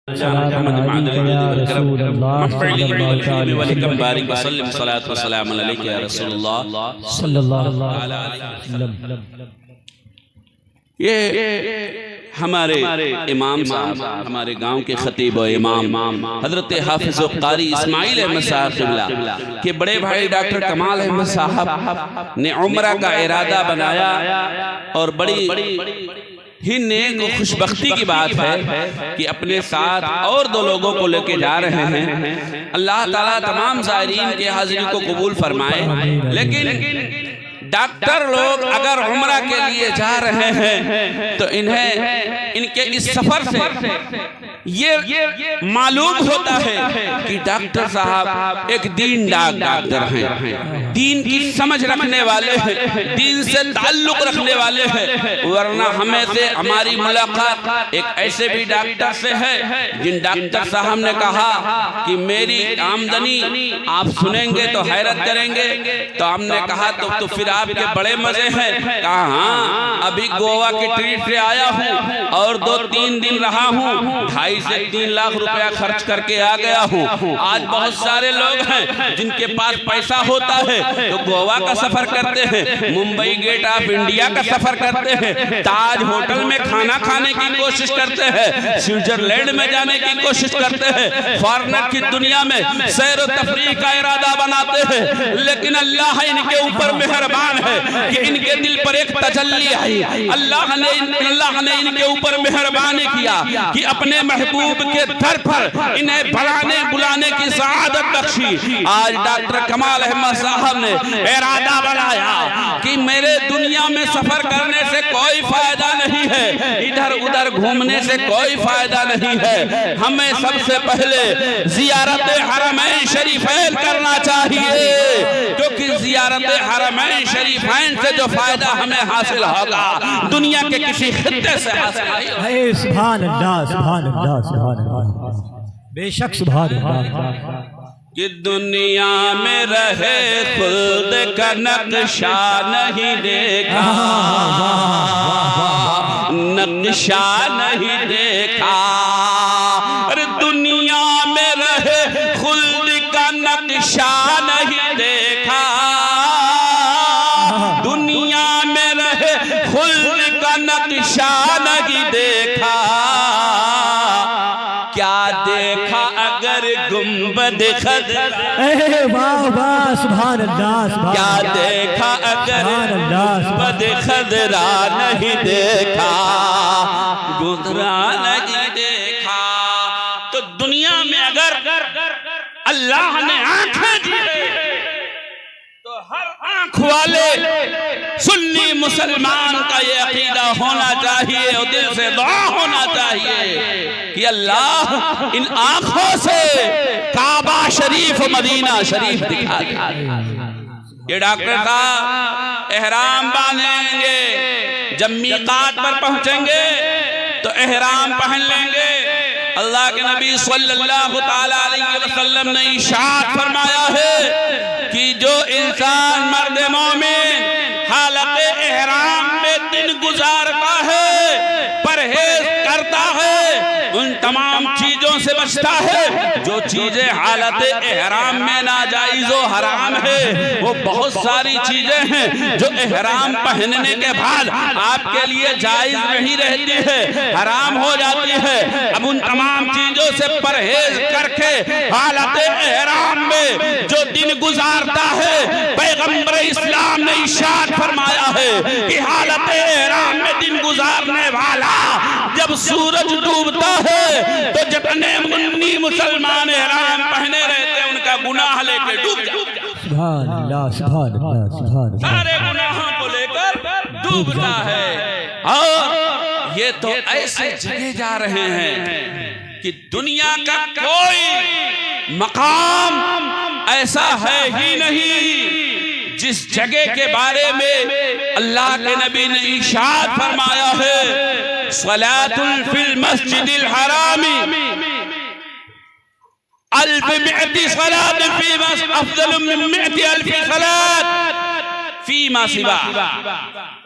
ये हमारे इमाम साहब, हमारे गांव के खतीब और इमाम हजरत हाफिज कारी इस्माइल अहमद साहब क़िबला के बड़े भाई डॉक्टर कमाल अहमद साहब ने उम्रा का इरादा बनाया और बड़ी ही नेक और खुशबख्ती की बात है कि अपने साथ और दो लोगों को लेके जा रहे हैं। अल्लाह ताला तमाम ज़ायरीन के हाज़िरी को कबूल फरमाए। लेकिन डॉक्टर लोग अगर उम्रा के लिए जा रहे हैं तो इन्हें इनके इस सफर से ये मालूम होता है कि डॉक्टर साहब एक दीनदार डॉक्टर हैं, दीन की समझ रखने वाले हैं, दीन से ताल्लुक रखने वाले हैं। वरना हमें से हमारी मुलाकात एक ऐसे भी डॉक्टर से है जिन डॉक्टर साहब ने कहा कि मेरी आमदनी आप सुनेंगे तो हैरत करेंगे। तो हमने कहा तो फिर आपके बड़े मजे हैं। कहा हाँ, अभी गोवा की ट्रिप से आया हूँ और 2-3 दिन रहा हूँ, 2.5 से 3 लाख रुपया खर्च करके आ गया हूँ। आज बहुत सारे लोग हैं जिनके पास पैसा होता है तो गोवा का सफर करते हैं, मुंबई गेट ऑफ इंडिया का सफर करते हैं, ताज होटल में खाना खाने की कोशिश करते हैं, स्विट्जरलैंड में जाने की कोशिश करते हैं, फॉरेनर की दुनिया में सैर व तफरीह का इरादा बनाते हैं। लेकिन अल्लाह इनके ऊपर मेहरबान है कि इनके दिल पर एक तजल्ली आई। अल्लाह ने इनके ऊपर मेहरबानी किया कि अपने महबूब के दर पर इन्हें बढ़ाने बुलाने की सआदत बख्शी। आज डॉक्टर कमाल अहमद साहब ने इरादा बनाया कि मेरे दुनिया में सफर करने से कोई फायदा नहीं है, इधर उधर घूमने से कोई फायदा नहीं है, हमें सबसे पहले जियारत हरमैन शरीफैन करना चाहिए, क्योंकि जियारत हरमैन शरीफैन से जो फायदा हमें हासिल होगा दुनिया के किसी खित्ते से हासिल नहीं। सुभान अल्लाह, सुभान अल्लाह, सुभान अल्लाह, बेशक सुभान अल्लाह। कि दुनिया में रहे खुद का नक्शा नहीं देखा, नक्शा नहीं देखा। अरे दुनिया में रहे खुद का नक्शा नहीं देखा, दुनिया में रहे खुद का नक्शा नहीं देखा। क्या देखा अगर गुंबद खदरा, वाह वाह, सुभान अल्लाह, क्या देखा अगर गुंबद खदरा नहीं देखा, गुदरा नहीं देखा। तो दुनिया में अगर अल्लाह ने आंखें दी तो हर आंख वाले सुन्नी मुसलमान का ये अकीदा होना चाहिए और दिल से दुआ होना चाहिए कि अल्लाह इन आंखों से काबा शरीफ मदीना शरीफ दिखा दे। ये डॉक्टर साहब एहराम बांधेंगे, जब मीकात पर पहुंचेंगे तो एहराम पहन लेंगे। अल्लाह के नबी सल्लल्लाहु ताला अलैहि वसल्लम ने इरशाद फरमाया है कि जो इंसान मर्द मोमिन हालत एहराम में दिन गुजारता है, परहेज करता है, उन तमाम चीजों से बचता है जो चीजें हालत एहराम में नाजायज व हराम है। वो बहुत सारी चीजें हैं जो एहराम पहनने के बाद आपके लिए जायज नहीं रहती है, हराम हो जाती है। अब उन तमाम चीजों से परहेज करके हालत एहराम में जो दिन गुजारता है, पैगंबर इस्लाम ने इरशाद फरमाया है कि हालत एहराम में दिन गुजारने वाला जब सूरज डूबता है तो जितने मुन्नी मुसलमान एहराम पहने रहते हैं उनका गुनाह लेके डूब जाता है। सुभान अल्लाह, सुभान अल्लाह, सुभान अल्लाह, सारे गुनाहों को लेकर डूबता है। और ये तो ऐसे जगह जा रहे हैं कि दुनिया का कोई मकाम ऐसा है ही नहीं जिस जगह के बारे में अल्लाह के नबी ने इरशाद फरमाया है, सलातुल फिल मस्जिदिल हरामी अल्फ मिअती सलात फी मा अफदल मिन मिअती अल्फ सलात फी मा सिवा।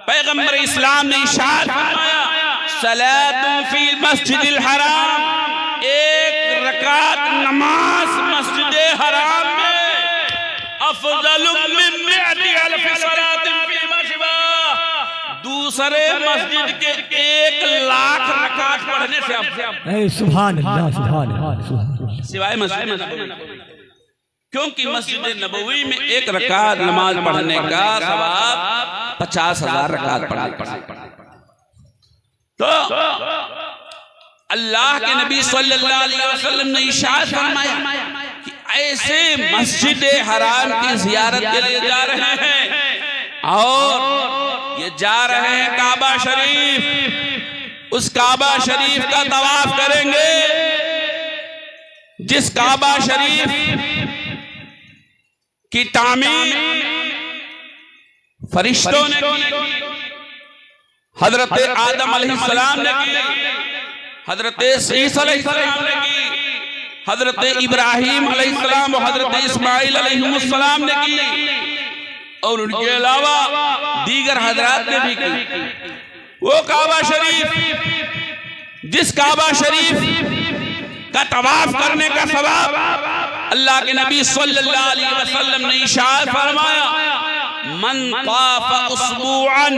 पैगंबर इस्लाम ने इरशाद फरमाया, सलातुल फिल मस्जिदिल हराम, रकात नमाज मस्जिद हराम में अफजल मिन मिअती अल्फ सलातिन फीमा सिवा, दूसरे मस्जिद के 1,00,000 रकात पढ़ने से अफजल। सुभान अल्लाह, सुभान अल्लाह, सिवाय मस्जिद नबवी, क्योंकि मस्जिद नबवी में 1 रकात नमाज पढ़ने का सवाब 50,000 रकात पढ़ने। तो अल्लाह के नबी सल्लल्लाहु अलैहि वसल्लम ने इरशाद फरमाया कि ऐसे मस्जिद हराम की जियारत के लिए जा रहे हैं और ये जा रहे हैं काबा शरीफ, उस काबा शरीफ का तवाफ करेंगे जिस काबा शरीफ की तामीर फरिश्तों ने की, हजरत आदम अलैहिस्सलाम ने की, हजरत ईसा अलैहिस्सलाम ने की, हजरत इब्राहिम अलैहिस्सलाम और हजरत इस्माइल अलैहिस्सलाम ने की, और उनके अलावा दीगर हजरात ने भी की। वो काबा शरीफ, जिस काबा शरीफ का तवाफ करने का सवाब अल्लाह के नबी सल्लल्लाहु अलैहि वसल्लम ने इरशाद फरमाया, मन ताफ़ उसबुअन,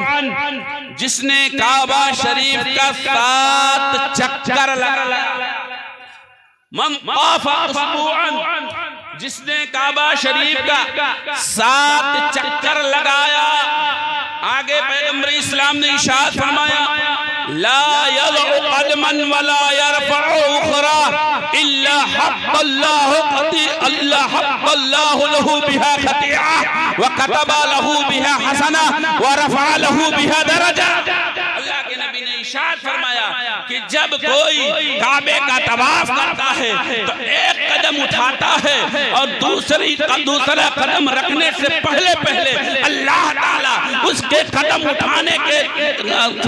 जिसने काबा शरीफ का 7 चक्कर लगाया, मन ताफ़ उसबुअन, जिसने काबा शरीफ का 7 चक्कर लगाया। आगे पैगंबर इस्लाम ने इरशाद फरमाया, ला यदउ कदमन वला यरफउ उखरा इल्ला हब्बल्लाहु लहू बिहा खतिया व कतबा लहू बिहा हसना व रफअ लहू बिहा दरजा। अल्लाह के नबी ने इरशाद फरमाया कि जब कोई काबे का तवाफ करता है तो 1 कदम उठाता है और दूसरा कदम रखने से पहले अल्लाह ताला उसके कदम उठाने के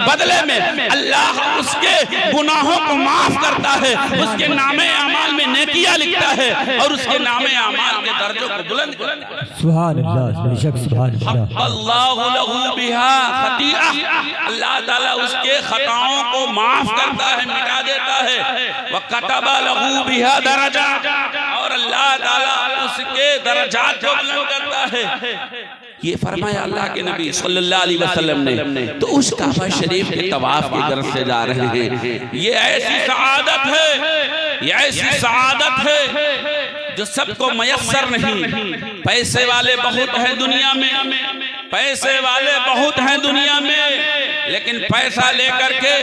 बदले में अल्लाह उसके गुनाहों को माफ करता है, उसके नामे अमाल में नेकियां लिखता है और उसके नामे अमाल के दर्जों को बुलंद करता है। सुभान अल्लाह, बेशक सुभान अल्लाह। अल्लाहु लहू बिहा खतिया, अल्लाह ताला उसके खताओं को माफ करता है, मिटा देता है। व कतबा लहू बिहा दरजा, और अल्लाह ताला उसके दर्जात को बुलंद करता है। ये फरमाया अल्लाह के नबी सल्लल्लाहु अलैहि वसल्लम ने। तो उस काबा शरीफ के तवाफ की गर्ज से जा रहे हैं। ये ऐसी सआदत है, ये ऐसी सआदत है जो सबको मयस्सर नहीं। पैसे वाले बहुत हैं दुनिया में, पैसे वाले बहुत हैं दुनिया में, लेकिन पैसा लेकर के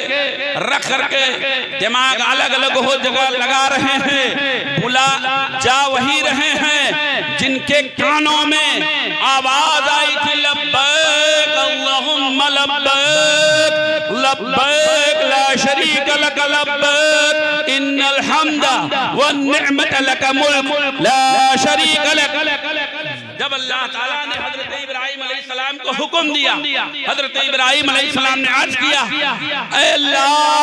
रख करके दिमाग अलग अलग हो जगह लगा रहे हैं, बुला जा वही रहे हैं जिनके कानों में आवाज आई थी लब्बैक अल्लाहुम्मा लब्बैक लब्बैक ला शरीक लक लब्बैक इन्नल हम्दा वन निअमत लक मुल्क ला शरीक लक। जब अल्लाह ताला ने हजरत इब्राहिम अलैहिस्सलाम को हुक्म दिया, हजरत इब्राहिम अलैहिस्सलाम ने अर्ज किया, ऐ अल्लाह,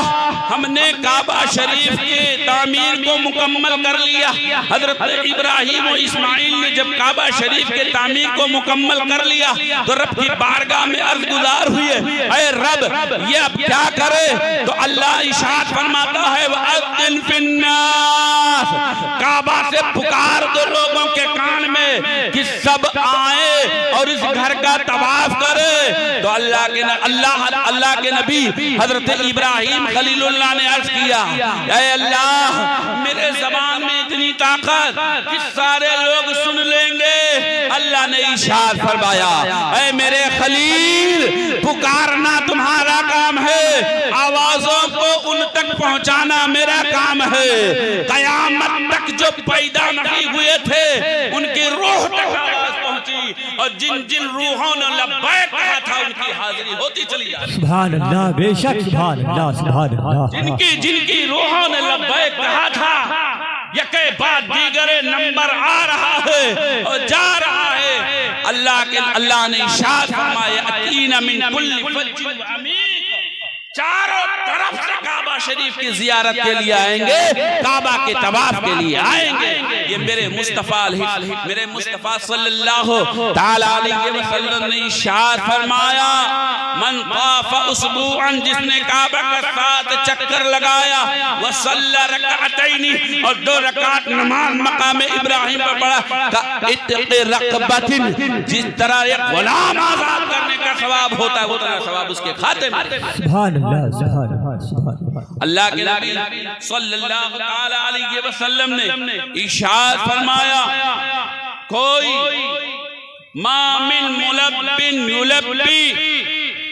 हमने काबा शरीफ के तामीर को मुकम्मल कर लिया। हजरत इब्राहिम और इस्माइल ने जब काबा शरीफ के तामीर को मुकम्मल कर लिया तो रब की बारगाह में अर्ज गुजार हुए, ऐ रब, ये अब क्या करे? तो अल्लाह इरशाद फरमाता है, वअज़्ज़िन फिन्नास, काबा से पुकार दो लोगों के कान में कि सब आए और इस घर का तवाफ करे। तो अल्लाह के नबी हजरत इब्राहिम खलीलुल्लाह ने अर्ज किया, ऐ अल्लाह, मेरे ज़बान में इतनी ताकत कि सारे लोग सुन लेंगे। अल्लाह ने इरशाद फरमाया, ऐ मेरे खलील, पुकारना तुम्हारा काम है, आवाजों को उन तक पहुंचाना मेरा काम है। कयामत तक जो पैदा नहीं हुए थे उनकी रूह तक आवाज पहुंची, और जिन जिन रूहों ने लब्बैक कहा था उनकी हाजिरी होती चली जाती। सुभान अल्लाह, बेशक सुभान अल्लाह, सुभान अल्लाह। जिनकी रूहों ने लब्बैक कहा था, यके बाद दीगरे नंबर आ रहा है और जा रहा है। अल्लाह ने इरशाद फरमाया, अतीना मिन कुल्ली फज्जिन अमीक, चारों तरफ से काबा शरीफ की जियारत के लिए आएंगे, काबा के तवाफ के लिए आएंगे। ये मेरे मुस्तफ़ा सल्लल्लाहु ताला अलैहि वसल्लम ने इरशाद फरमाया, मन क़ाफ़ उसबूअन, जिसने काबा का 7 चक्कर लगाया, व सल्ला रकअतैनी, और 2 रकात नमाज मकाम इब्राहिम पर पढ़ा, का इत्क़ रक़बतिन, जिस तरह एक गुलाम आजाद करने का सवाब होता है उतना सवाब उसके खाते में। सुभान अल्लाह, सुभान अल्लाह, सुभान अल्लाह। अल्लाह के नबी सल्लल्लाहु ताला अलैहि वसल्लम ने इरशाद फरमाया, कोई मामिन मुलब्बिन युलब्बी,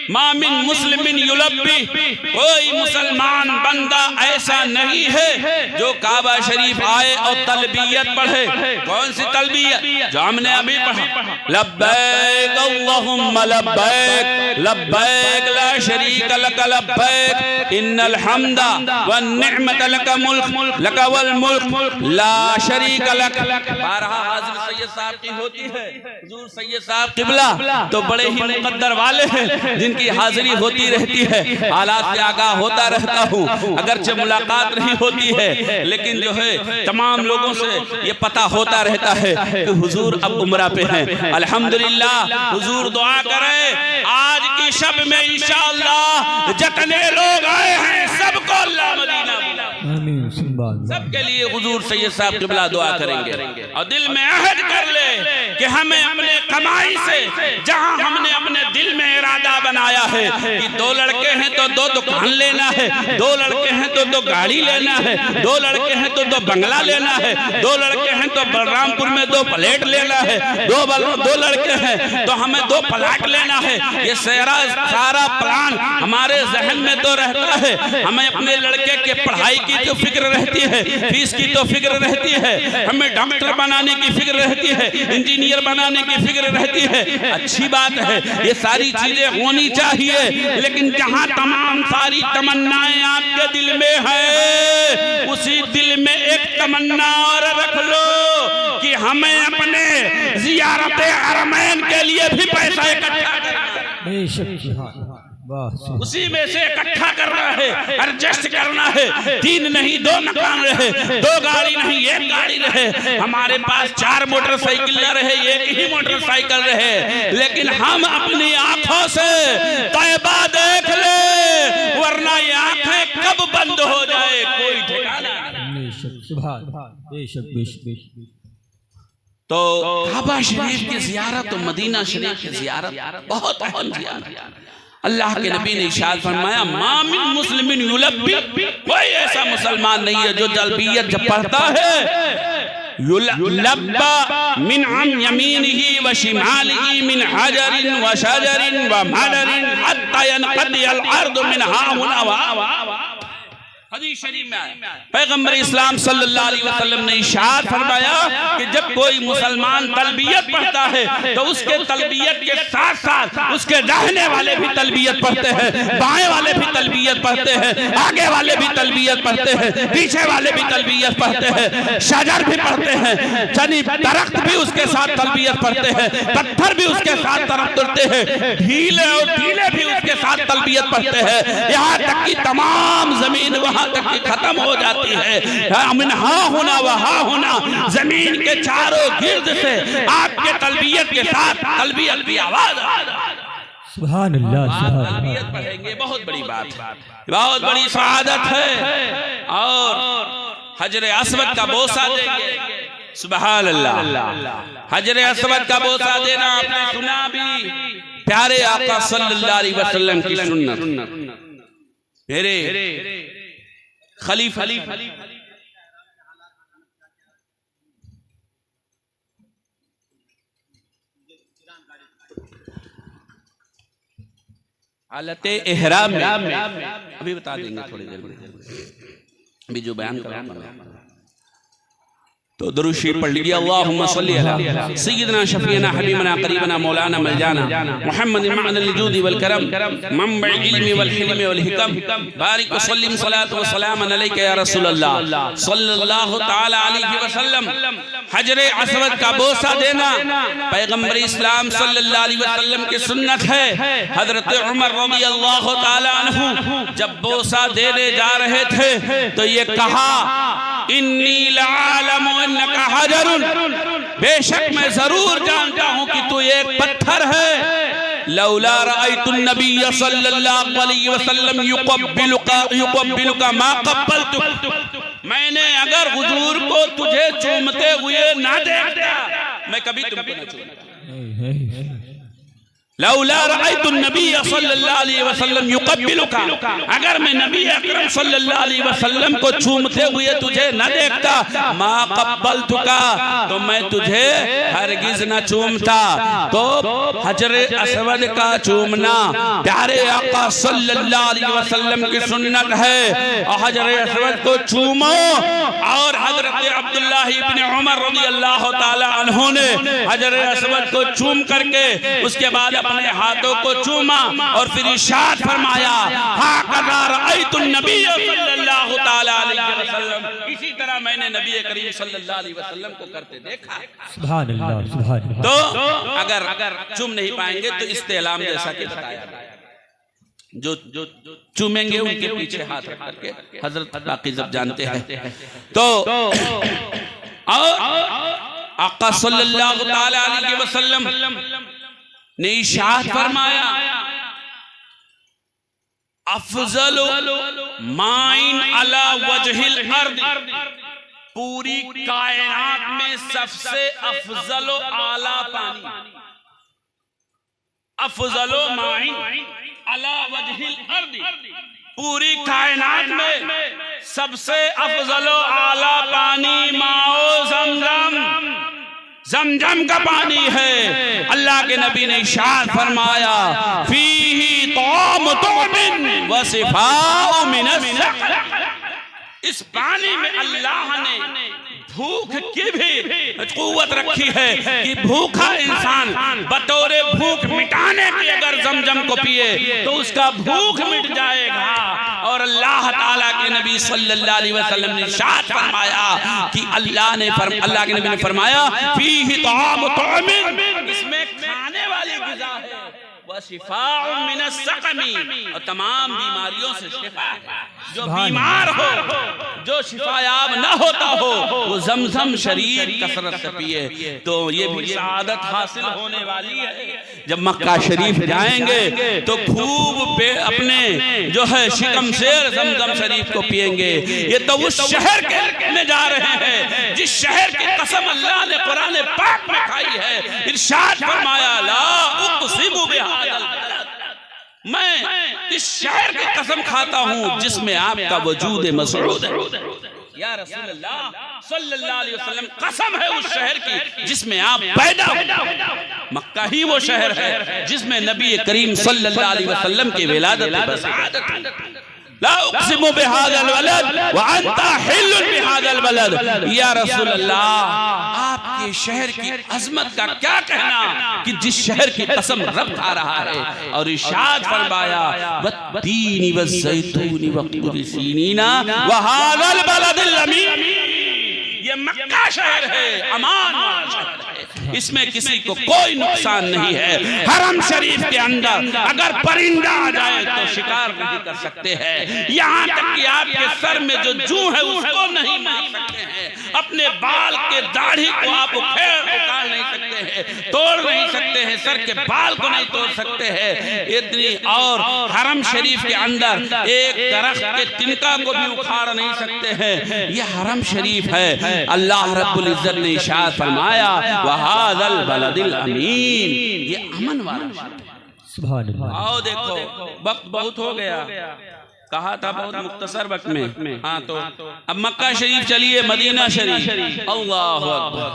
मामिन मुस्लिमिन युलब्बी, कोई मुसलमान बंदा ऐसा नहीं है जो काबा शरीफ आए और तलबियत पढ़े। कौन सी तलबियत? जो हमने अभी पढ़ा, लब्बैक अल्लाहुम्मा लब्बैक, लब्बैक ला शरीक लक लब्बैक, इन्नल हम्दा वन निअमत लक वल मुल्क ला शरीक लक। बारहा हाजिर सैयद साहब की होती है, हुजूर सैयद साहब किबला तो बड़े ही मुकद्दर वाले हैं, जिनकी हाजिरी होती रहती है, हालात से आगाह होता रहता हूँ, अगरचे मुलाकात नहीं होती है, लेकिन जो है तमाम लोगों से ये पता होता रहता है कि हुजूर अब उम्रा पे हैं। अल्हम्दुलिल्लाह, हुजूर दुआ करें आज की शब में इंशाअल्लाह जितने लोग आए हैं सबको अल्लाह मदीना आमीन, सबके लिए हुजूर सैयद साहब किबला दुआ करेंगे। और दिल में अहद कर ले कि हमें अपने कमाई से, जहां हमने अपने दिल में इरादा बनाया है कि 2 लड़के हैं तो 2 दुकान लेना है, 2 लड़के हैं तो 2 गाड़ी लेना है, 2 लड़के हैं तो 2 बंगला लेना है, 2 लड़के हैं तो बलरामपुर में 2 प्लेट लेना है, 2 लड़के हैं तो हमें 2 प्लाट लेना है। ये सारा प्लान हमारे जहन में तो रहता है। हमें अपने लड़के के पढ़ाई की तो फिक्र रहती है, फीस की तो फिक्र रहती है, हमें डॉक्टर बनाने की फिक्र रहती है, इंजीनियर बनाने की फिक्र रहती है। अच्छी बात है, ये सारी चीजें होनी चाहिए, लेकिन जहां तमाम सारी तमन्नाएं आपके दिल में है, उसी दिल में एक तमन्ना और रख लो कि हमें अपने ज़ियारत हरमैन के लिए भी पैसा इकट्ठा करना है, उसी में से इकट्ठा करना है, एडजस्ट करना है। 3 नहीं 2 मकान रहे, 2 गाड़ी नहीं 1 गाड़ी रहे, हमारे पास 4 मोटरसाइकिल न रहे, 1 ही मोटरसाइकिल रहे, लेकिन हम अपनी आंखों से तैबा देख ले, वरना ये आंखें कब बंद हो जाए कोई ठिकाना नहीं। तो काबा शरीफ की ज़ियारत और मदीना शरीफ की ज़ियारत बहुत अहम ज़ियारत। अल्लाह के नबी ने इरशाद फरमाया, मामिन मुस्लिमिन युलब्बी, कोई ऐसा मुसलमान नहीं है जो तलबियत जब पढ़ता है, युलब्बा मिन अन यमीनिही व शिमालिही मिन हजरिन व शजरिन व मदरिन हत्ता यनक़दी अल अर्द मिन हाहुना व हदीस शरीफ में आया, पैगंबर इस्लाम सल्लल्लाहु अलैहि वसल्लम ने इरशाद फरमाया कि जब कोई मुसलमान तलबियत पढ़ता है तो उसके तलबियत के साथ साथ उसके दाहिने वाले भी तलबियत पढ़ते हैं, बाएं वाले भी तलबियत पढ़ते हैं, आगे वाले भी तलबियत पढ़ते हैं, पीछे वाले भी तलबियत पढ़ते हैं, शजर भी पढ़ते हैं, जनी दरख्त भी उसके साथ तलबियत पढ़ते हैं, पत्थर भी उसके साथ तरफ तुरते हैं, ढीले और ढीले भी उसके साथ तलबियत पढ़ते हैं, यहाँ तक कि तमाम जमीन वहां तक खत्म हो जाती है। अमिन हा होना वहा होना, जमीन के चारों गिर्द से आपके तलबियत के साथ तलबियत की आवाज। सुभान अल्लाह, तलबियत पढ़ेंगे, बहुत बड़ी बात है, बहुत बड़ी सआदत है। और हजरे अस्वद का बोसा देंगे, सुभान अल्लाह, हजरे अस्वद का बोसा देना आपने सुना भी, प्यारे आका सल्लल्लाहु अलैहि वसल्लम की सुन्नत। मेरे खलीफा हालत एहराम में अभी बता देंगे थोड़ी देर में, अभी जो बयान कर रहा हूं तो दरूद शरीफ पढ़ लीजिए। अल्लाहुम्मा सल्ली अला सय्यिदना शफीना हबीबना करीबना मौलाना मौलाना मुहम्मद मअदल जुदी वल करम मंबअ इल्मी वल हिल्म वल हिकम बारिक व सल्लिम सलात व सलाम अलैका या रसूल अल्लाह सल्लल्लाहु तआला अलैहि वसल्लम। हजरे अस्वद का बोसा देना पैगंबर इस्लाम सल्लल्लाहु अलैहि वसल्लम की सुन्नत है। हजरत उमर रज़ियल्लाहु तआला अन्हु जब बोसा देने जा रहे थे तो ये कहा, इन्नी लअलम आलमु अन्नका हजरुन, बेशक मैं जरूर जानता हूँ कि तू एक पत्थर है। लौला रअयतु नबिय्य सल्लल्लाहु अलैहि वसल्लम युक़ब्बिलुका मा क़ब्बलतु, मैंने अगर हुजूर को तुझे चूमते हुए ना देखता मैं कभी तुमको न चूमता। लौला रअयतु नबिय्य सल्लल्लाहु अलैहि वसल्लम युक़ब्बिलुका, अगर मैं नबी अकरम सल्लल्लाहु अलैहि वसल्लम को चूमते हुए तुझे न देखता, मा क़ब्बलतुका, तो मैं तुझे हरगिज न चूमता। तो हजरे अस्वद का चूमना प्यारे आका सल्लल्लाहु अलैहि वसल्लम की सुन्नत है। और हजरे अस्वद को चूमो। और हजरत अब्दुल्लाह इब्न उमर रज़ियल्लाहु ताला अन्हु ने हजरे अस्वद को चूम करके उसके बाद अपने हाथों को चूमा और फिर इरशाद फरमाया, हाकज़ा रअयतु नबिय्य सल्लल्लाहु ताला अलैहि वसल्लम, इसी तरह मैंने नबी करीम सल्लल्लाहु अलैहि वसल्लम को करते देखा। सुभान अल्लाह, सुभान अल्लाह। तो अगर चूम नहीं पाएंगे तो इस्तेलाम जैसा कि बताया, जो चूमेंगे उनके पीछे हाथ रख करके, हजरत बाकी जब जानते हैं। तो आका सल्लल्लाहु ताला अलैहि वसल्लम ने इरशाद फरमाया, अफजल माइन अला वजहिल अर्द, पूरी कायनात में सबसे अफजल आला पानी, अफजल माइन अला वजहिल अर्द, पूरी कायनात में सबसे अफजल आला पानी माओ ज़मज़म, ज़मज़म का पानी है। अल्लाह के नबी ने इरशाद फरमाया, फीही तामुन व शिफाउ मिनस सक़म, इस पानी में अल्लाह ने भूख की भी कुव्वत रखी है कि भूखा इंसान बतौरे भूख मिटाने की अगर ज़मज़म को पिए तो उसका भूख मिट जाएगा। और अल्लाह ताला के नबी सल्लल्लाहु अलैहि वसल्लम ने इरशाद फरमाया कि अल्लाह के नबी ने फरमाया, फीही तामुन, इसमें खाने वाली ग़िज़ा है, व शिफाउ मिनस सक़मी, और तमाम बीमारियों से शिफा है। जो बीमार हो, जो शिफायाब न होता हो, वो ज़मज़म शरीफ कसरत से पिए तो ये भी सआदत हासिल होने वाली है। जब मक्का शरीफ जाएंगे तो खूब अपने जो है शिकम से ज़मज़म शरीफ को पिएंगे। ये तो उस शहर के में जा रहे हैं जिस शहर की कसम अल्लाह ने कुरान पाक में खाई है। इरशाद फरमाया, ला उक़सिमु बिहाज़ल बलद, मैं इस शहर की कसम खाता हूँ जिसमें आपका वजूद मसऊद है। या रसूल अल्लाह सल्लल्लाहु अलैहि वसल्लम, कसम है उस शहर की जिसमें आप पैदा हुए। मक्का ही वो शहर है जिसमें नबी करीम सल्लल्लाहु अलैहि वसल्लम की विलादत बसादत। ला उक़सिमु बिहाज़ल बलद व अंता हिल्लुन बिहाज़ल बलद। या रसूल अल्लाह, आपके शहर की अजमत का क्या कहना कि जिस शहर की कसम रब खा रहा है। और इरशाद फरमाया, वत्तीनी वज़्ज़ैतूनी वतूर सीनीना व हाज़ल बलदिल अमीन, ये मक्का शहर है, अमान वाला शहर है, इसमें किसी को कोई नुकसान नहीं है। हरम शरीफ के अंदर अगर परिंदा आ जाए तो शिकार नहीं कर सकते हैं। यहाँ तक कि आपके सर में जो जू है उसको नहीं मार सकते हैं। अपने बाल के दाढ़ी को आप उखाड़ नहीं सकते हैं, तोड़ नहीं सकते हैं, सर के बाल को नहीं तोड़ सकते हैं। इतनी और हरम शरीफ के अंदर एक दरख्त के तिनका को भी उखाड़ नहीं सकते हैं। ये हरम शरीफ है। अल्लाह रब्बुल इज्जत ने इरशाद फरमाया, वहाज़ल बलदिल अमीन, ये अमन वाला शहर है। सुभान अल्लाह। आओ देखो, वक्त बहुत हो गया, कहा था बहुत मुख्तसर वक्त में। हाँ, तो अब मक्का शरीफ चलिए, मदीना शरीफ, अल्लाहु अकबर,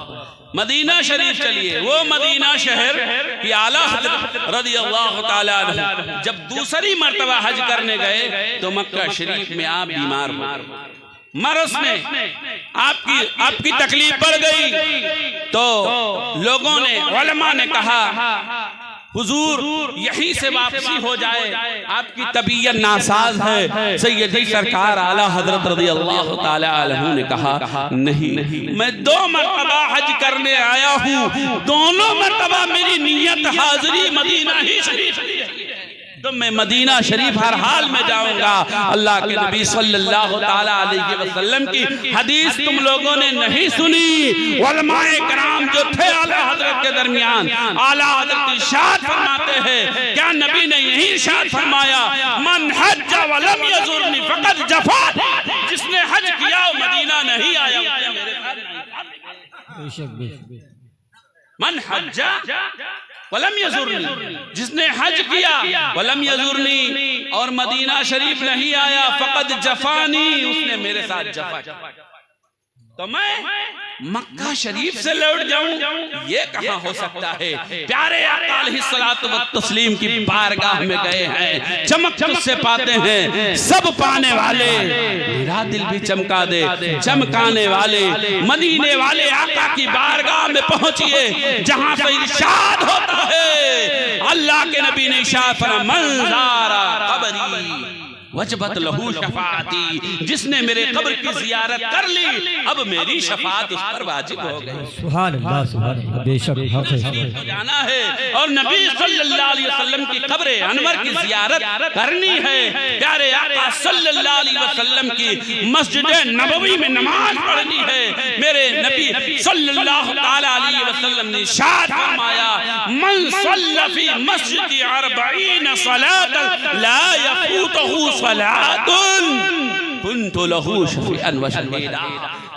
मदीना शरीफ चलिए। वो मदीना शहर की आला हज़रत रज़ियल्लाहु ताला अन्हु जब दूसरी मर्तबा हज करने गए तो मक्का शरीफ में आप बीमार हो, मरस में आपकी तकलीफ बढ़ गई। तो लोगों ने, उलमा ने कहा, हुजूर यहीं से वापसी हो जाए, आपकी तबीयत नासाज है। सैयदी सरकार आला हजरत रज़ियल्लाहु ताला अन्हु ने कहा, नहीं, मैं 2 मरतबा हज करने आया हूँ, दोनों मरतबा मेरी नियत हाजिरी मदीना ही शरीफ है। तो मैं मदीना शरीफ हर हाल में जाऊंगा। अल्लाह के नबी सल्लल्लाहु ताला अलैहि वसल्लम की हदीस तुम लोगों ने नहीं सुनी। उलमाए कराम जो थे आला हजरत के दरमियान, आला हजरत इरशाद फरमाते हैं, क्या नबी ने यही इरशाद फरमाया, मन हज वलम यजुरनी फकद जफा, जिसने हज किया मदीना नहीं आया मेरे साथ। मन हज वलम यजुरनी, जिसने हज किया वलम यजुरनी और मदीना शरीफ नहीं आया, फकद जफानी, उसने मेरे साथ जफा। तो मैं मक्का शरीफ से लौट जाऊं, ये कहां हो सकता है। प्यारे आका अलैहिस्सलातु वत्तस्लीम की बारगाह में गए हैं, चमक से पाते हैं, सब पाने वाले, मेरा दिल भी चमका दे, चमकाने वाले मदीने वाले आका की बारगाह में पहुंचिए, जहां से इरशाद होता है, अल्लाह के नबी ने इरशाद फरमाया, मन ज़ारा क़ब्री वजबत लहू शफाअती, जिसने मेरे कब्र की जियारत कर ली, अब मेरी शफाअत उस पर वाजिब हो गई। सुभान अल्लाह, सुभान अल्लाह, बेशक जाना है और नबी सल्लल्लाहु अलैहि वसल्लम की कब्र अनवर की जियारत करनी है। प्यारे आका सल्लल्लाहु अलैहि वसल्लम की मस्जिद नबवी में नमाज पढ़नी है। मेरे नबी सल्लल्लाहु ताला अलैहि वसल्लम ने इरशाद फरमाया, मन सल्ला फी मस्जिदी 40 सलातन ला यफूतहु सलातुन कुन्तु लहू शफीअन व शहीदा,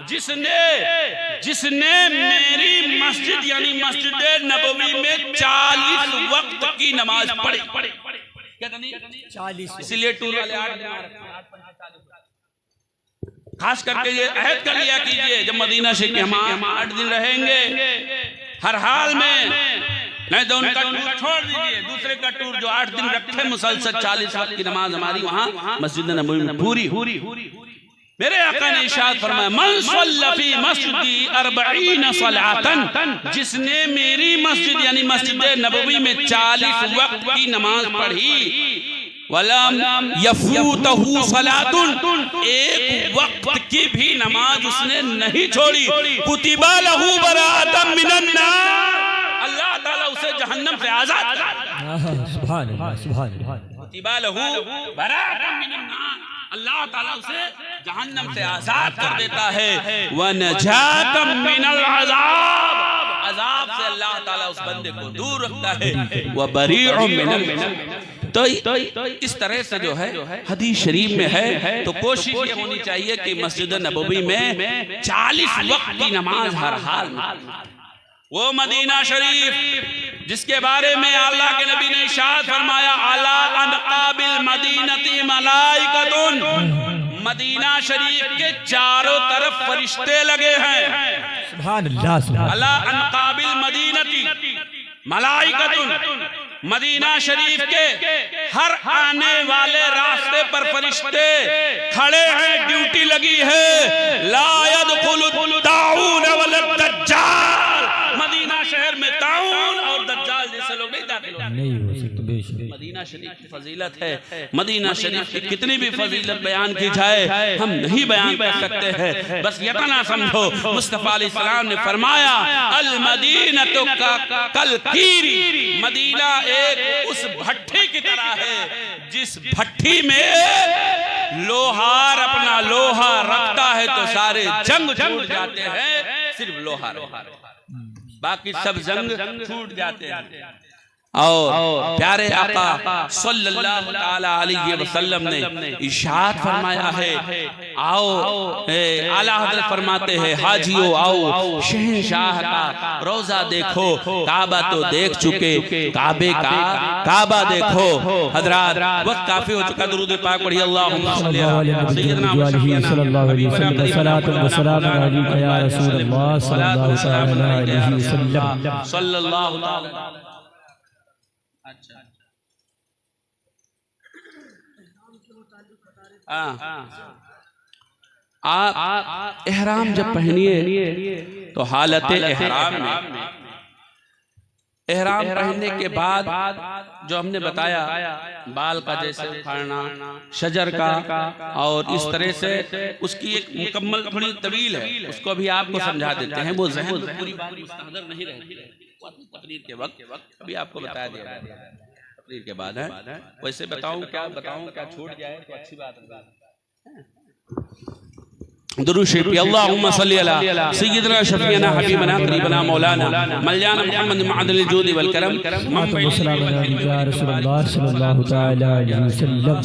जिसने मेरी मस्जिद यानी मस्जिद नबवी में 40 वक्त की नमाज पढ़ी, क्या 40, इसलिए टूर वाले 8 खास करके ये अहद कर लिया कीजिए, जब मदीना शरीफ हम 8 दिन रहेंगे हर हाल में, नहीं तो उनका टूर छोड़ दीजिए, दूसरे का टूर जो 8 दिन रखे मुसलसल 40 वक्त की नमाज हमारी वहाँ मस्जिद नबवी में पूरी। मेरे आका ने इरशाद फरमाया, मन सल्ला फी मस्जिदी 40 सलातन, जिसने मेरी मस्जिद यानी मस्जिद नबवी में 40 वक्त की नमाज पढ़ी, वलम यफूतहु सलातुन, एक वक्त की भी नमाज उसने नहीं छोड़ी, कुतिबा लहू बराअतम मिनन नार, अल्लाह ताला उसे जहन्नम से आजाद कर। सुभान अल्लाह, सुभान अल्लाह, कुतिबा लहू बराअतम मिनन नार, अल्लाह ताला उसे जहन्नम से आजाद कर देता है। व नजातम मिनल अज़ाब, अजाब से अल्लाह ताला उस बंदे को दूर रखता है। व बरीउम मिनल, तो इस तरह से जो है हदीस शरीफ में है, तो कोशिश ये होनी चाहिए कि मस्जिद नबवी में 40 वक्त की नमाज हर हाल में। वो मदीना शरीफ जिसके बारे में अल्लाह के नबी ने इरशाद फरमाया, अला अनकाबिल मदीनती मलाइकतुन, मदीना शरीफ के चारों तरफ फरिश्ते लगे हैं। सुभान अल्लाह, सुभान अला अनकाबिल मदीनती मलाइकतुन, मदीना शरीफ के हर आने वाले रास्ते पर फरिश्ते खड़े हैं, ड्यूटी लगी है। ला यदखुलु ताऊन वल दज्जाल, मदीना शहर में ताऊन और दज्जाल जैसे लोग नहीं हो सकते। बेशक मदीना शरीफ की फजीलत है। मदीना शरीफ की कितनी भी फजीलत बयान की जाए हम नहीं बयान कर सकते हैं। बस इतना समझो, मुस्तफा अलैहिस्सलाम ने फरमाया, अल मदीनतु कल कीरी, मदीना एक उस भट्ठी की तरह है जिस भट्ठी में लोहार अपना लोहा रखता है तो सारे जंग छूट जाते हैं, सिर्फ लोहा बाकी सब जंग छूट जाते हैं। और प्यारे आका सल्लल्लाहु ताला अलैहि वसल्लम ने इरशाद फरमाया है, आओ आला हज़रत फरमाते हैं, हाजियो आओ शहंशाह का रोजा देखो, काबा तो देख चुके, काबे का काबा देखो। हजरात वक्त काफी हो चुका, दुरूद पाक पढ़िए, अल्लाहुम्मा सल्ली अला सय्यिदना सल्लल्लाहु अलैहि वसल्लम, सलातु व सलाम अलैका या रसूल अल्लाह सल्लल्लाहु अलैहि वसल्लम, सल्लल्लाहु अलैहि। अच्छा आप एहराम जब पहनिए तो हालत एहराम में, एहराम पहनने के बाद जो हमने बताया, बाल का जैसे उखाड़ना, शजर का, और इस तरह से उसकी एक मुकम्मल थोड़ी तवील है, उसको भी आपको समझा देते हैं। वो ज़हन में पूरी बात मुस्तहदर नहीं रहती, तकरीर के वक्त अभी आपको बताया दिया। तकरीर के बाद है। वैसे बताऊं क्या छूट जाए तो अच्छी बात है। दुरूद शरीफ अल्लाहुम्मा सल्ली अला सय्यिदना शफीना हबीबना करीबना मौलाना मलजाना मुहम्मद मअदल जुद वल करम या रसूलुल्लाह सल्लल्लाहु तआला अलैहि वसल्लम।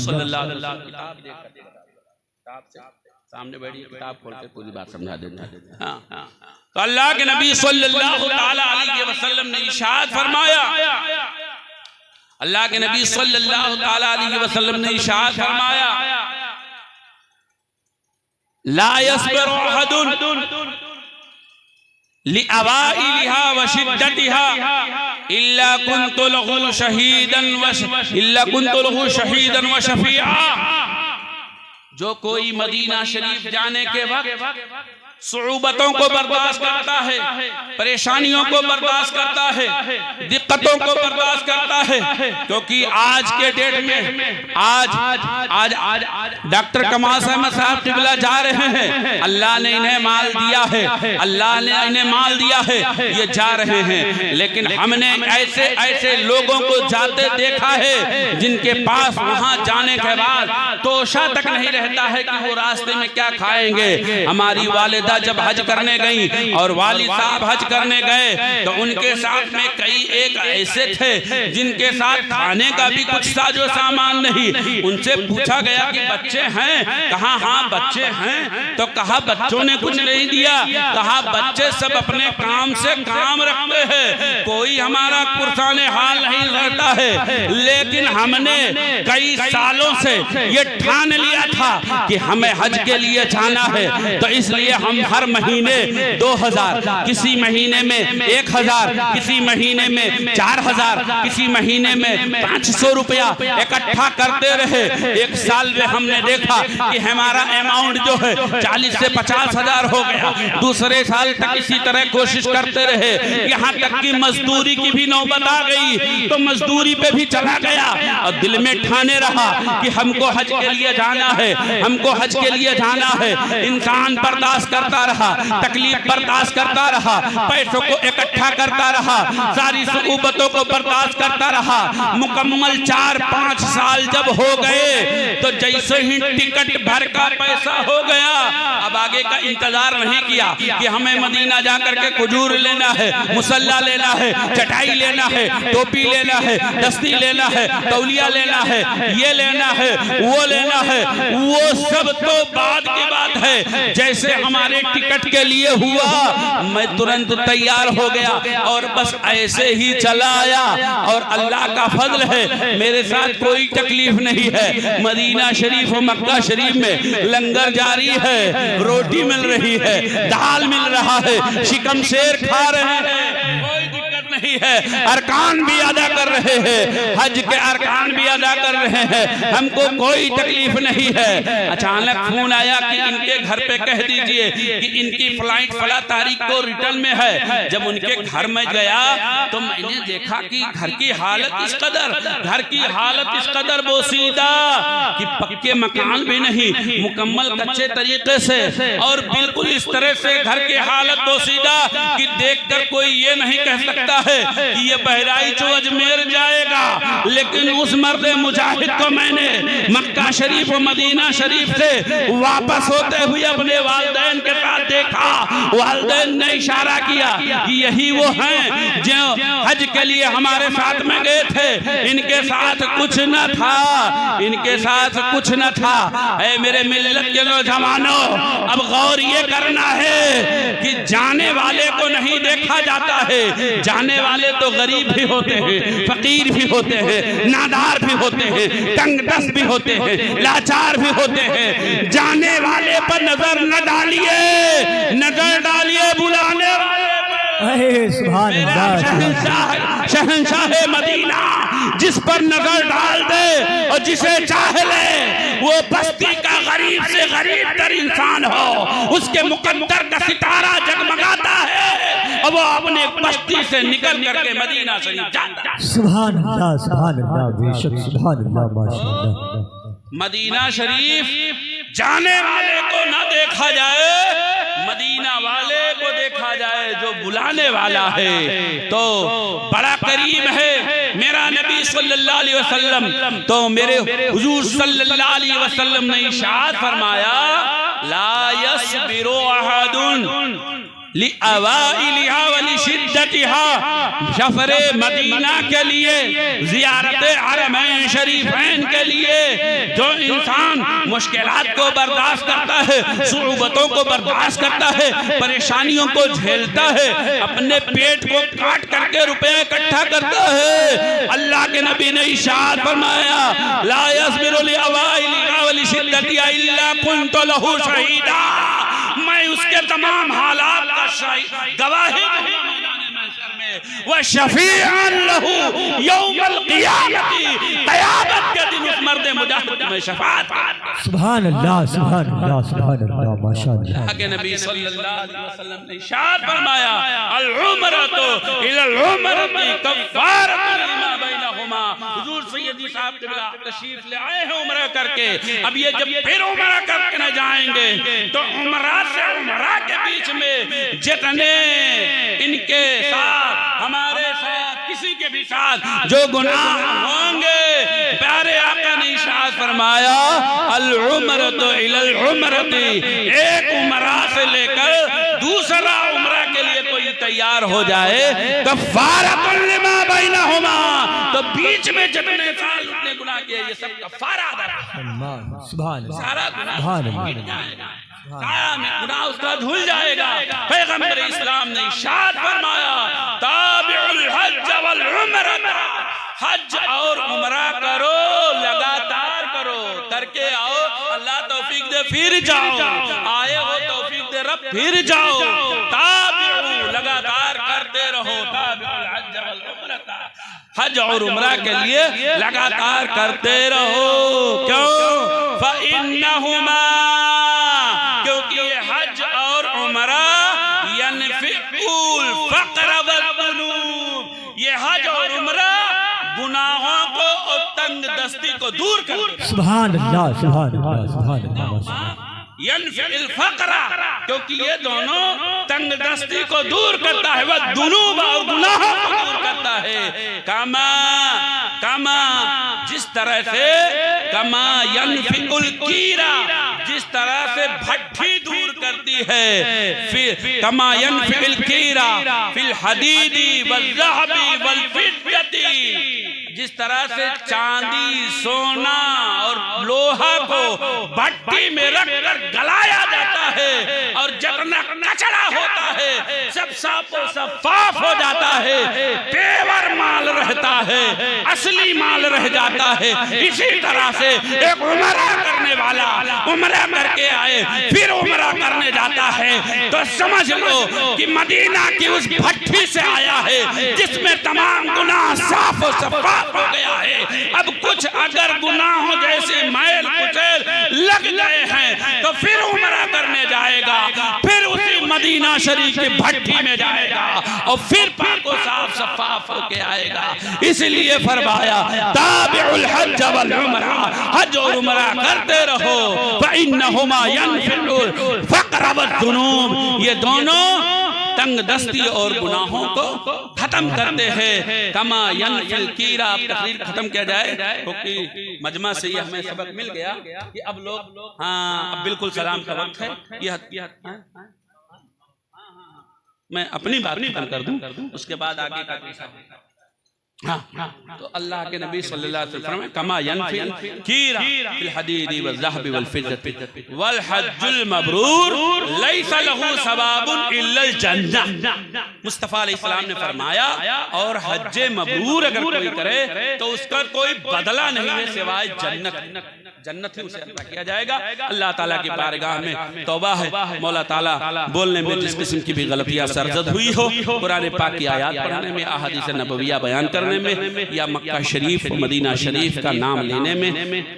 सामने बैठी किताब खोल के पूरी बात समझा देना। हाँ, तो अल्लाह के नबी सल्लल्लाहु तआला अलैहि वसल्लम ने इरशाद फरमाया, अल्लाह के नबी सल्लल्लाहु तआला अलैहि वसल्लम ने इरशाद फरमाया, ला यस्बिरु अहदुन लिअवाइलिहा व शिद्दतिहा इल्ला कुन्तु लहु शहीदन व शफीआ। जो कोई मदीना शरीफ जाने के वक्त सुऊबतों को बर्दाश्त करता है, परेशानियों को बर्दाश्त करता है, दिक्कतों को बर्दाश्त करता है, क्योंकि आज के डेट में आज डॉक्टर कमाल अहमद साहब क़िबला जा रहे हैं, अल्लाह ने इन्हें माल दिया है, अल्लाह ने इन्हें माल दिया है, ये जा रहे हैं। लेकिन हमने ऐसे ऐसे लोगों को जाते देखा है जिनके पास वहां जाने के बाद तोशा तक नहीं रहता है कि वो रास्ते में क्या खाएंगे। हमारी वालिदा जब हज करने गई और वालिद साहब हज करने गए तो उनके साथ में कई एक ऐसे थे जिनके साथ खाने का भी कुछ साजो सामान नहीं। उनसे पूछा गया कि बच्चे हैं? कहा हाँ बच्चे हैं। तो कहा बच्चों ने कुछ नहीं दिया। कहा बच्चे सब अपने काम से काम रखते हैं, कोई हमारा पुरसाने हाल नहीं रहता है। लेकिन हमने कई सालों से ये ठान लिया था कि हमें हज के लिए जाना है, तो इसलिए हम हर महीने 2000, किसी महीने में 1000, किसी महीने में 4000, किसी महीने में 500 रुपया इकट्ठा करते रहे। एक साल में हमने देखा कि हमारा अमाउंट जो है 40 से 50 हजार हो गया। दूसरे साल तक इसी तरह कोशिश करते रहे, यहाँ तक कि मजदूरी की भी नौबत आ गई तो मजदूरी पे भी चला गया और दिल में ठाने रहा कि हमको हज के लिए जाना है, हमको हज के लिए जाना है। इंसान बर्दाश्त करता रहा, तकलीफ बर्दाश्त करता रहा, पैसों को इकट्ठा करता रहा, सारी सुकूबतों को बर्दाश्त करता रहा। मुकम्मल 4-5 साल जब हो गए तो जैसे ही टिकट भर का पैसा हो गया, अब आगे का इंतजार नहीं किया कि हमें मदीना जाकर के खजूर लेना है, मुसल्ला लेना है, चटाई लेना है, टोपी लेना है, दस्ती लेना है, तौलिया लेना है, ये लेना है, वो लेना है। वो सब तो बाद की बात है। जैसे हमारे टिकट के लिए हुआ, मैं तुरंत तैयार हो गया और बस ऐसे ही चला आया। और अल्लाह का फजल है, मेरे साथ कोई तकलीफ नहीं है। मदीना शरीफ और मक्का शरीफ में लंगर जारी है, रोटी मिल रही है, दाल मिल रहा है, शिकम शेर खा रहे हैं, कोई दिक्कत नहीं है। अरकान भी अदा कर रहे हैं, हज के अरकान भी अदा कर रहे हैं, हमको कोई तकलीफ नहीं है। अचानक फोन आया कि इनके घर पे कह दीजिए कि इनकी फ्लाइट फला तारीख को रिटर्न में है। जब उनके घर में गया तो मैंने देखा कि घर की हालत इस कदर बोसीदा कि पक्के मकान भी नहीं, मुकम्मल कच्चे तरीके से, और बिल्कुल इस तरह से घर की हालत बोसीदा कि देखकर कोई ये नहीं कह सकता है कि ये बहराइच अजमेर जाएगा। लेकिन उस मर्द मुजाहिद को मैंने मक्का शरीफ और मदीना शरीफ से वापस होते हुए अपने वालिदैन के साथ देखा। वालिदैन ने इशारा किया कि यही वो हैं जो हज के लिए हमारे साथ में गए थे, इनके साथ कुछ न था, इनके साथ कुछ न था। ऐ मेरे मिल्लत के नौजवानों, अब गौर ये करना है कि जाने वाले को नहीं देखा जाता है। जाने वाले तो गरीब भी होते हैं, फकीर भी होते हैं, नादार भी होते हैं, तंगदस्त भी होते हैं, लाचार भी होते हैं। जाने वाले पर नजर न डालिए, नजर डालिए बुलाने वाले शहंशाह मदीना, जिस पर नजर डाल दे और जिसे चाह ले, वो बस्ती का गरीब से गरीब तर इंसान हो, उसके मुकद्दर का सितारा जगमगाता है और वो अपने बस्ती से निकल करके मदीना शरीफ जाता है। सुभान अल्लाह, बेशक सुभान अल्लाह, माशाअल्लाह। मदीना शरीफ जाने वाले को ना देखा जाए, मदीना वाले को देखा जाए जो बुलाने वाला है। तो बड़ा करीम है मेरा नबी सल्लल्लाहु अलैहि वसल्लम। तो मेरे हुजूर सल्लल्लाहु अलैहि वसल्लम ने इरशाद फरमाया, ला यस्बिरु अहदुन लिअवाइलिहा वलिशिद्दतिहा, सफरे मदीना के लिए, ज़ियारत हरमैन शरीफैन के लिए जो इंसान मुश्किलात को बर्दाश्त करता है, सुऊबतों को बर्दाश्त करता है, परेशानियों को झेलता है, अपने पेट को काट करके रुपए इकट्ठा करता है, अल्लाह के नबी ने इरशाद फरमाया, ला यस्बिरु लिअवाइलिहा वलिशिद्दतिहा इल्ला कुन्तु लहु शहीदा, मैं उसके तमाम हालात का गवाही व शफीअन लहू यौमल क़ियामती, क़यामत के दिन उस मर्द मुजाहिद में शफाअत। सुभान अल्लाह, सुभान अल्लाह, सुभान अल्लाह, माशाअल्लाह। के नबी सल्लल्लाहु अलैहि वसल्लम ने इरशाद फरमाया, अल उम्रतु इलल उम्रति कफ़ारतुन लिमा बैनहुमा। हुजूर सैयदी साहब तशरीफ ले आए हैं उम्रा करके, अब ये जब फिर उम्रा करके न जाएंगे तो उम्रा से उम्रा के बीच में जितने इनके साथ, हमारे साथ, किसी के भी साथ जो गुनाह होंगे, प्यारे आका ने इरशाद फरमाया, अल उम्रतु इलल उम्रति, एक उम्रा से लेकर दूसरा उम्रा के लिए कोई तैयार हो जाए, कफ़ारतुन लिमा बैनहुमा, तो बीच में जितने साल उतने गुनाह किए ये सब कफ़ारा अदा कर, सुभान सारा गुनाह सुभान मिट जाएगा, गुनाह उसका धुल जाएगा। पैगंबर इस्लाम ने इरशाद फरमाया, ताबिउल हज वल उम्रता, हज और उम्रा करो, लगातार करो, करके आओ, अल्लाह तौफीक दे फिर जाओ, आए हो तौफीक दे रब फिर जाओ, ताबिउ, लगातार करते रहो, ताबिउल हज वल उम्रता, हज और उम्रा के लिए लगातार करते रहो। क्यों? फ़इन्नहुमा, क्योंकि ये हज और उम्रा यनफ़िउल फ़क़्र वज़्ज़ुनूब, ये हज और उम्रा गुनाहों को और तंग दस्ती को दूर कर। सुभान अल्लाह, सुभान अल्लाह, सुभान अल्लाह। यनफ़िउल फ़क़्र, क्योंकि ये दोनों तंग दस्ती को दूर करता है, वह दुनूब और गुनाहों को दूर करता है। कमा कमा, जिस तरह से, कमा यनफ़िउल कीरा, जिस तरह से भट्ठी दूर करती है, फिर कमा यनफ़िउल कीरा फिल हदीदी वल ज़हबी वल फिद्दती, जिस तरह से चांदी, सोना और लोहा को भट्टी में रखकर गलाया जाता है और जितना कचरा होता है सब साफो साफ हो जाता है, पेवर माल रहता है, असली माल रह जाता है, इसी तरह से एक उम्रा करने वाला उम्रा करके आए फिर उम्रा करने जाता है तो समझ लो कि मदीना की उस भट्टी से आया है जिसमें तमाम गुनाह साफ और शफाफ हो गया है। अब कुछ अगर गुनाहों जैसे मैल कुचैल लग गए हैं तो फिर उम्रा करने जाएगा, फिर उसी मदीना शरीफ की भट्टी में जाएगा और फिर पाक और साफ शफाफ होके आएगा। इसलिए फरमाया ताबिउल हज वल उम्रा, हज और उम्रा करते रहो, फइन्नहुमा यनफ़िउल फ़क़्र वज़्ज़ुनूब, ये दोनों तंग दस्ती और गुनाहों को खत्म करते हैं। कमा यनफ़िल कीरा, आप तकरीर खत्म किया जाए क्योंकि मजमा से ये हमें सबक मिल गया कि अब लोग, हाँ अब बिल्कुल सलाम का वक्त है, ये मैं अपनी बात खत्म कर दूं उसके बाद आगे का। हाँ, तो अल्लाह के नबी सल्लल्लाहु अलैहि वसल्लम कमा यनफ़िल कीरा फिल हदीदी वल ज़हबी वल फिद्दती वल हज्जुल मबरूर लैसा लहू सवाबुन इल्लल जन्नह। मुस्तफ़ा अलैहिस्सलाम ने फरमाया और हज्जे मबरूर अगर कोई करे तो उसका कोई बदला नहीं है सिवाय जन्नत, जन्नत ही उसे अता किया जाएगा। अल्लाह ताला की बारगाह में तौबा है, मौला ताला बोलने में जिस किस्म की भी गलतियां सरजद हुई हो, कुरान पाक की आयत पढ़ने में, अहादीस नबविया बयान करने में, या मक्का शरीफ मदीना शरीफ का नाम लेने में,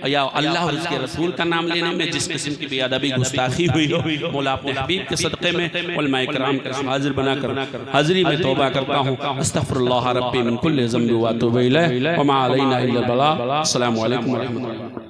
या अल्लाह और उसके रसूल का नाम लेने में जिस किस्म की बेअदबी गुस्ताखी हुई हो, मौला अपने हबीब के सदक़े में उलमाए किराम को हाजिर बनाकर हाजिरी में तौबा करता हूँ। अस्तग़फिरुल्लाह रब्बी मिन कुल्लि ज़ंबि व अतूबु इलैहि व मा अलैना इल्लल बलाग। अस्सलामु अलैकुम व रहमतुल्लाह।